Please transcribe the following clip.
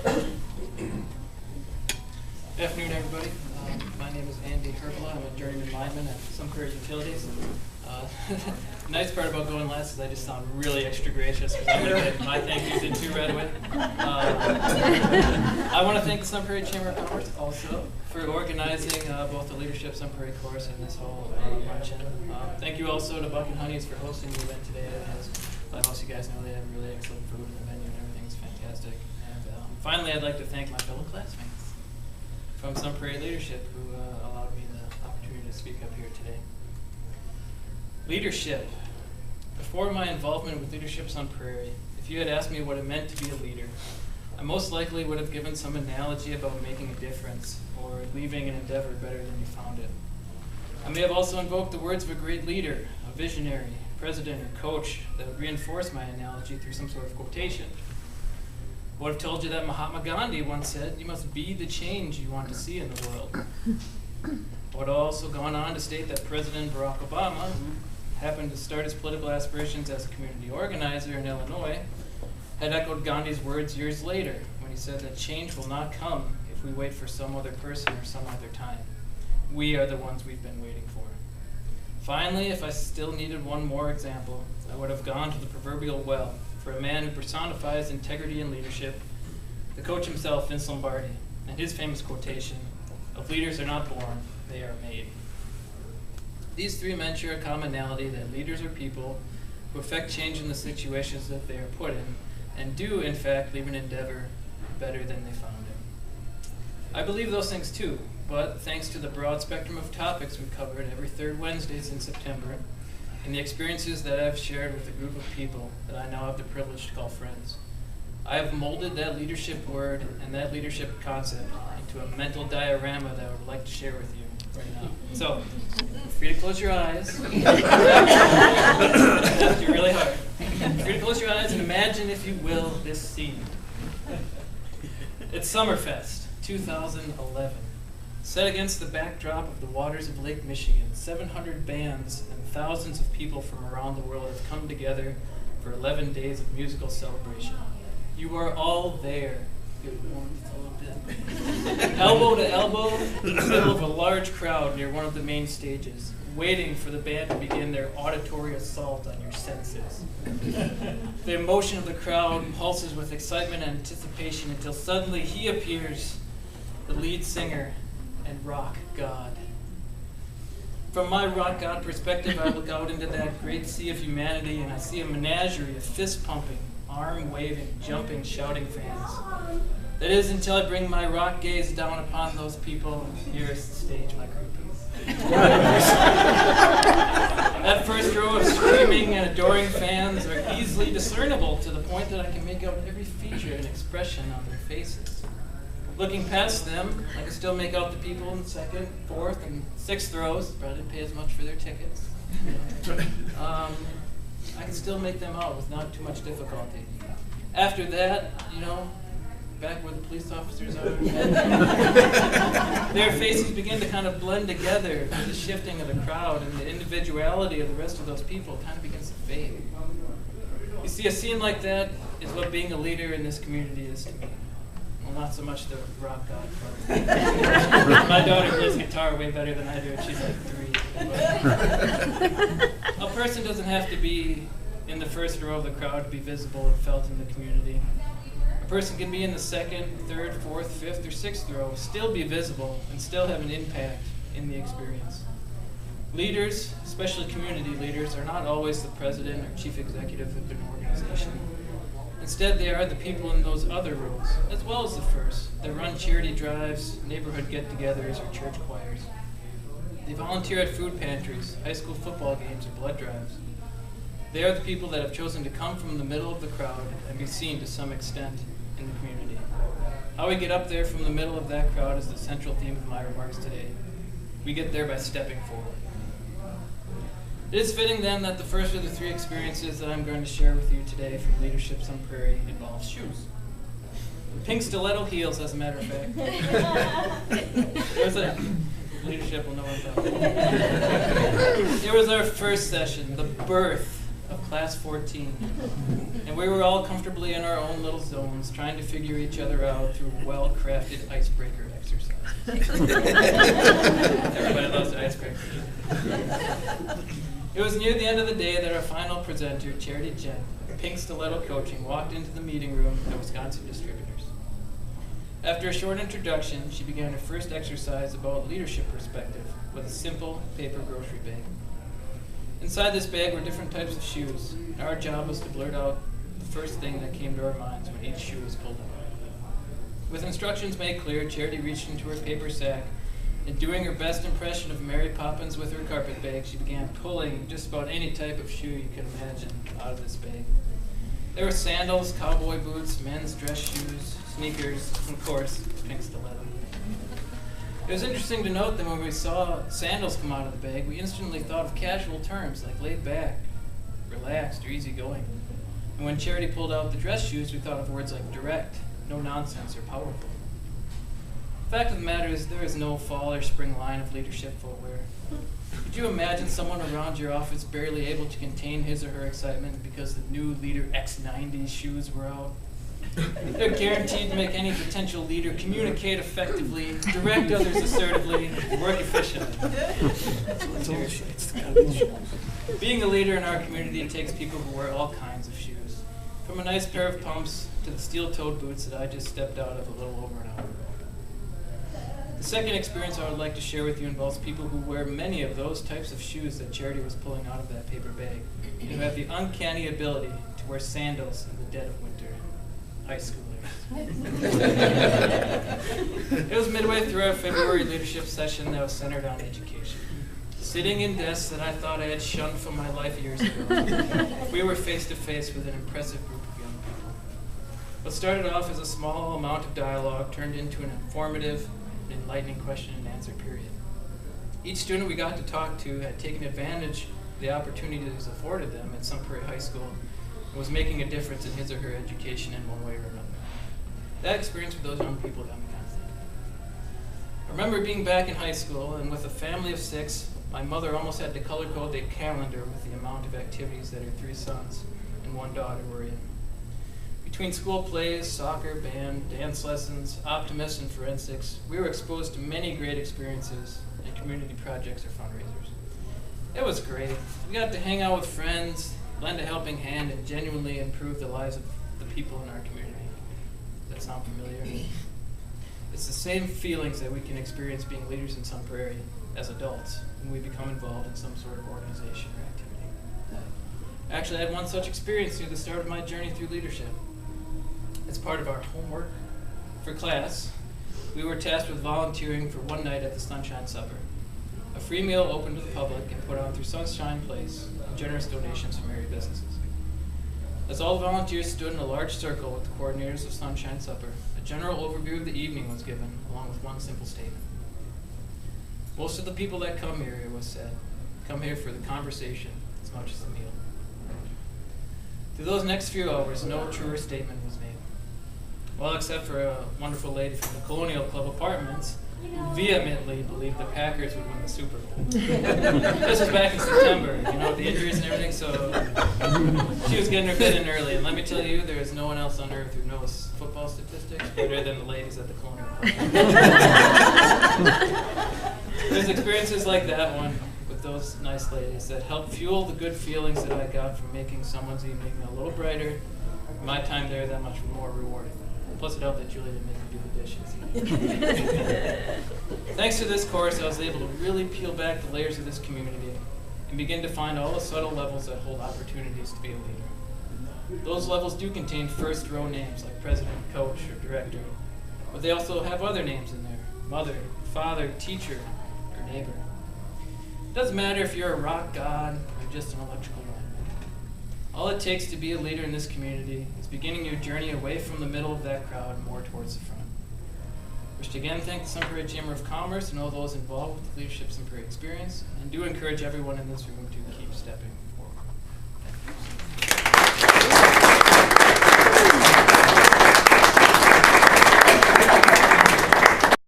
Good afternoon, everybody. My name is Andy Hirvela. I'm a journeyman lineman at Sun Prairie Utilities. The nice part about going last is I just sound really extra gracious because I'm going to get my thank yous in too right away. I want to thank the Sun Prairie Chamber of Commerce also for organizing both the Leadership Sun Prairie course and this whole luncheon. Thank you also to Buck and Honey's for hosting the event today. As most of you guys know, they have really excellent food in the venue and everything's fantastic. And finally, I'd like to thank my fellow classmates from Sun Prairie Leadership who allowed me the opportunity to speak up here today. Leadership. Before my involvement with Leadership Sun Prairie, if you had asked me what it meant to be a leader, I most likely would have given some analogy about making a difference or leaving an endeavor better than you found it. I may have also invoked the words of a great leader, a visionary, president, or coach that would reinforce my analogy through some sort of quotation. I would have told you that Mahatma Gandhi once said, "You must be the change you want to see in the world." I would have also gone on to state that President Barack Obama, who happened to start his political aspirations as a community organizer in Illinois, had echoed Gandhi's words years later when he said that change will not come if we wait for some other person or some other time. We are the ones we've been waiting for. Finally, if I still needed one more example, I would have gone to the proverbial well for a man who personifies integrity and leadership, the coach himself, Vince Lombardi, and his famous quotation, "Of leaders are not born, they are made." These three men share a commonality that leaders are people who affect change in the situations that they are put in, and do, in fact, leave an endeavor better than they found it. I believe those things too, but thanks to the broad spectrum of topics we covered every third Wednesdays in September, and the experiences that I've shared with a group of people that I now have the privilege to call friends, I have molded that leadership word and that leadership concept into a mental diorama that I would like to share with you right now. So, feel free to close your eyes. That's really hard. Feel free to close your eyes and imagine, if you will, this scene. It's Summerfest 2011. Set against the backdrop of the waters of Lake Michigan, 700 bands and thousands of people from around the world have come together for 11 days of musical celebration. You are all there. Get warmed a little bit. Elbow to elbow in the middle of a large crowd near one of the main stages, waiting for the band to begin their auditory assault on your senses. The emotion of the crowd pulses with excitement and anticipation until suddenly he appears, the lead singer and rock god. From my rock god perspective, I look out into that great sea of humanity and I see a menagerie of fist-pumping, arm-waving, jumping, shouting fans. That is until I bring my rock gaze down upon those people nearest the stage, my groupies. That first row of screaming and adoring fans are easily discernible to the point that I can make out every feature and expression on their faces. Looking past them, I can still make out the people in second, fourth, and sixth rows. Probably didn't pay as much for their tickets. I can still make them out with not too much difficulty. After that, back where the police officers are, their faces begin to kind of blend together with the shifting of the crowd, and the individuality of the rest of those people kind of begins to fade. You see, a scene like that is what being a leader in this community is to me. Well, not so much the rock god part. My daughter plays guitar way better than I do, and she's like 3. But a person doesn't have to be in the first row of the crowd to be visible and felt in the community. A person can be in the second, third, fourth, fifth, or sixth row, still be visible, and still have an impact in the experience. Leaders, especially community leaders, are not always the president or chief executive of an organization. Instead, they are the people in those other rows, as well as the first. They run charity drives, neighborhood get-togethers, or church choirs. They volunteer at food pantries, high school football games, or blood drives. They are the people that have chosen to come from the middle of the crowd and be seen to some extent in the community. How we get up there from the middle of that crowd is the central theme of my remarks today. We get there by stepping forward. It is fitting then that the first of the three experiences that I'm going to share with you today from Leadership Sun Prairie involves shoes. Pink stiletto heels, as a matter of fact. Leadership will know what I'm talking about. It was our first session, the birth of class 14. And we were all comfortably in our own little zones, trying to figure each other out through well-crafted icebreaker exercises. Everybody loves the icebreaker. It was near the end of the day that our final presenter, Charity Jen, Pink Stiletto Coaching, walked into the meeting room at Wisconsin Distributors. After a short introduction, she began her first exercise about leadership perspective with a simple paper grocery bag. Inside this bag were different types of shoes, and our job was to blurt out the first thing that came to our minds when each shoe was pulled out. With instructions made clear, Charity reached into her paper sack, and doing her best impression of Mary Poppins with her carpet bag, she began pulling just about any type of shoe you can imagine out of this bag. There were sandals, cowboy boots, men's dress shoes, sneakers, and of course, pink stiletto. It was interesting to note that when we saw sandals come out of the bag, we instantly thought of casual terms like laid back, relaxed, or easygoing. And when Charity pulled out the dress shoes, we thought of words like direct, no nonsense, or powerful. The fact of the matter is there is no fall or spring line of leadership footwear. Could you imagine someone around your office barely able to contain his or her excitement because the new Leader X90 shoes were out? They're guaranteed to make any potential leader communicate effectively, direct others assertively, and work efficiently. Being a leader in our community takes people who wear all kinds of shoes, from a nice pair of pumps to the steel-toed boots that I just stepped out of a little over an hour ago. The second experience I would like to share with you involves people who wear many of those types of shoes that Charity was pulling out of that paper bag, and who have the uncanny ability to wear sandals in the dead of winter. High schoolers. It was midway through our February leadership session that was centered on education. Sitting in desks that I thought I had shunned from my life years ago, we were face to face with an impressive group of young people. What started off as a small amount of dialogue turned into an informative and enlightening question and answer period. Each student we got to talk to had taken advantage of the opportunities afforded them at Sun Prairie High School and was making a difference in his or her education in one way or another. That experience with those young people got me kind of thinking. I remember being back in high school, and with a family of 6, my mother almost had to color code the calendar with the amount of activities that her 3 sons and 1 daughter were in. Between school plays, soccer, band, dance lessons, Optimist, and forensics, we were exposed to many great experiences and community projects or fundraisers. It was great. We got to hang out with friends, lend a helping hand, and genuinely improve the lives of the people in our community. Does that sound familiar? It's the same feelings that we can experience being leaders in Sun Prairie as adults when we become involved in some sort of organization or activity. Actually, I had one such experience near the start of my journey through leadership. As part of our homework for class, we were tasked with volunteering for one night at the Sunshine Supper, a free meal open to the public and put on through Sunshine Place and generous donations from area businesses. As all the volunteers stood in a large circle with the coordinators of Sunshine Supper, a general overview of the evening was given, along with one simple statement. Most of the people that come here, it was said, come here for the conversation as much as the meal. Through those next few hours, no truer statement was made. Well, except for a wonderful lady from the Colonial Club Apartments who vehemently believed the Packers would win the Super Bowl. This was back in September, with the injuries and everything, so she was getting her bid in early. And let me tell you, there is no one else on earth who knows football statistics better than the ladies at the Colonial Club. There's experiences like that one with those nice ladies that help fuel the good feelings that I got from making someone's evening a little brighter, my time there that much more rewarding. Plus it helped that Julie didn't make me do the dishes. Thanks to this course, I was able to really peel back the layers of this community and begin to find all the subtle levels that hold opportunities to be a leader. Those levels do contain first-row names like president, coach, or director, but they also have other names in there: mother, father, teacher, or neighbor. It doesn't matter if you're a rock god or just an electrical lineman. All it takes to be a leader in this community is beginning your journey away from the middle of that crowd and more towards the front. I wish to again thank the Sun Prairie Chamber of Commerce and all those involved with the Leadership Sun Prairie experience, and do encourage everyone in this room to keep stepping.